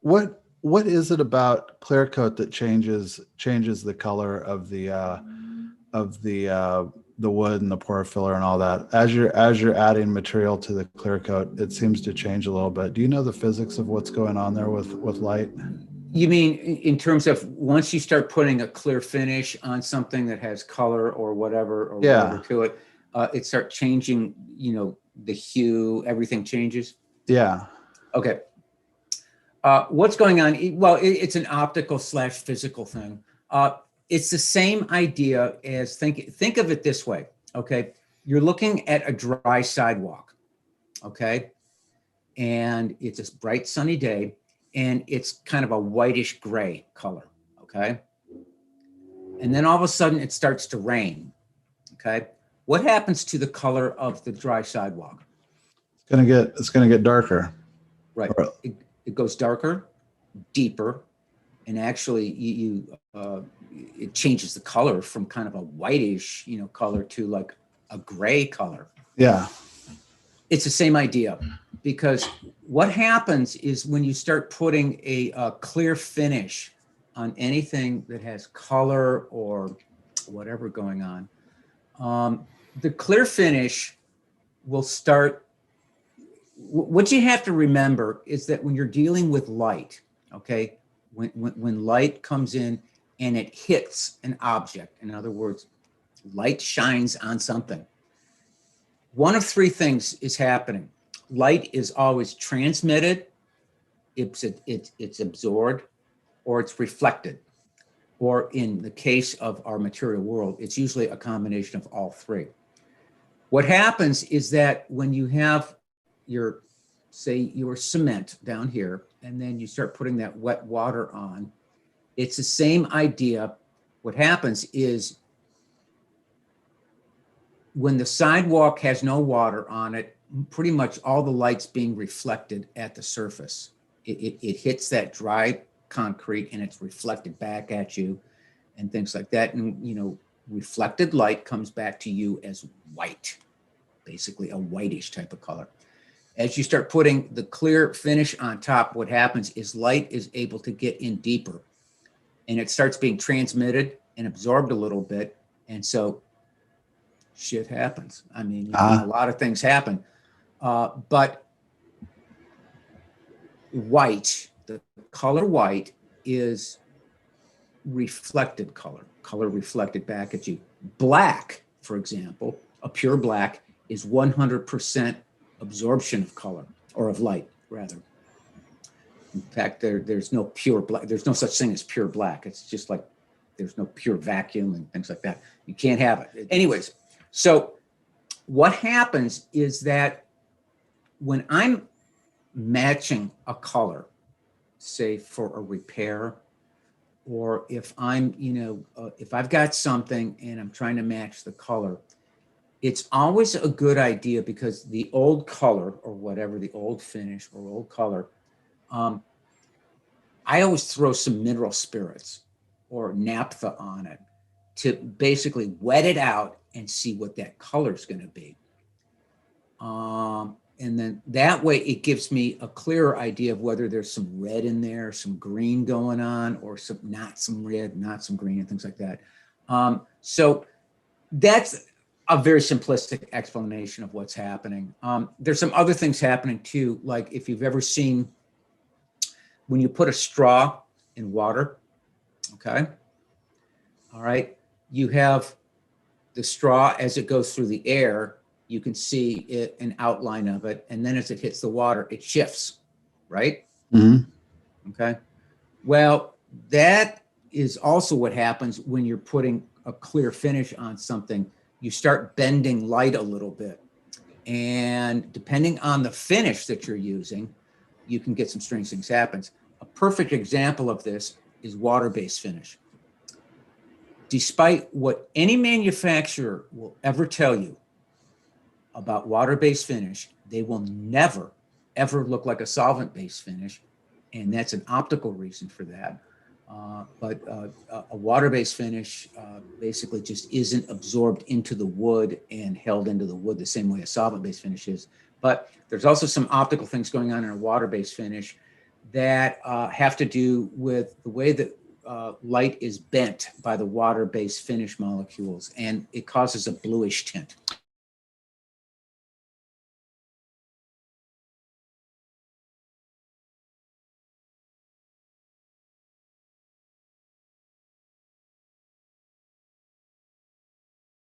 what is it about clear coat that changes the color of the wood and the pore filler and all that? As you're adding material to the clear coat, it seems to change a little bit. Do you know the physics of what's going on there with light? You mean in terms of once you start putting a clear finish on something that has color or whatever Yeah. to it, it starts changing, the hue, everything changes? Yeah. Okay. What's going on? Well, it's an optical slash physical thing. It's the same idea as think of it this way. Okay. You're looking at a dry sidewalk. Okay. And it's a bright sunny day and it's kind of a whitish gray color. Okay. And then all of a sudden it starts to rain. Okay. What happens to the color of the dry sidewalk? It's gonna get darker. Right. It goes darker, deeper, and actually it changes the color from kind of a whitish, color to like a gray color. Yeah. It's the same idea, because what happens is when you start putting a clear finish on anything that has color or whatever going on, the clear finish will start. What you have to remember is that when you're dealing with light, okay, when light comes in and it hits an object, in other words, light shines on something, one of three things is happening. Light is always transmitted, it's absorbed, or it's reflected. Or in the case of our material world, it's usually a combination of all three. What happens is that when you have your cement down here, and then you start putting that wet water on, it's the same idea. What happens is when the sidewalk has no water on it, pretty much all the light's being reflected at the surface. It hits that dry concrete and it's reflected back at you and things like that. And, reflected light comes back to you as white, basically a whitish type of color. As you start putting the clear finish on top, what happens is light is able to get in deeper and it starts being transmitted and absorbed a little bit. And so shit happens. I mean, a lot of things happen. But white, the color white is reflected color reflected back at you. Black, for example, a pure black is 100% absorption of color, or of light, rather. In fact, there's no pure black. There's no such thing as pure black. It's just like there's no pure vacuum and things like that. You can't have it. Anyways, so what happens is that when I'm matching a color, say for a repair, or if I'm, if I've got something and I'm trying to match the color, it's always a good idea, because the old color or whatever, the old finish or old color, I always throw some mineral spirits or naphtha on it to basically wet it out and see what that color is going to be. And then that way it gives me a clearer idea of whether there's some red in there, some green going on, or not some red, not some green, and things like that. So that's a very simplistic explanation of what's happening. There's some other things happening too, like if you've ever seen when you put a straw in water, okay? All right, you have the straw as it goes through the air, you can see it, an outline of it, and then as it hits the water, it shifts, right? Mm-hmm. Okay. Well, that is also what happens when you're putting a clear finish on something. You start bending light a little bit. And depending on the finish that you're using, you can get some strange things happen. A perfect example of this is water-based finish. Despite what any manufacturer will ever tell you about water-based finish, they will never, ever look like a solvent-based finish. And that's an optical reason for that. But a water-based finish basically just isn't absorbed into the wood and held into the wood the same way a solvent-based finish is. But there's also some optical things going on in a water-based finish that have to do with the way that light is bent by the water-based finish molecules, and it causes a bluish tint.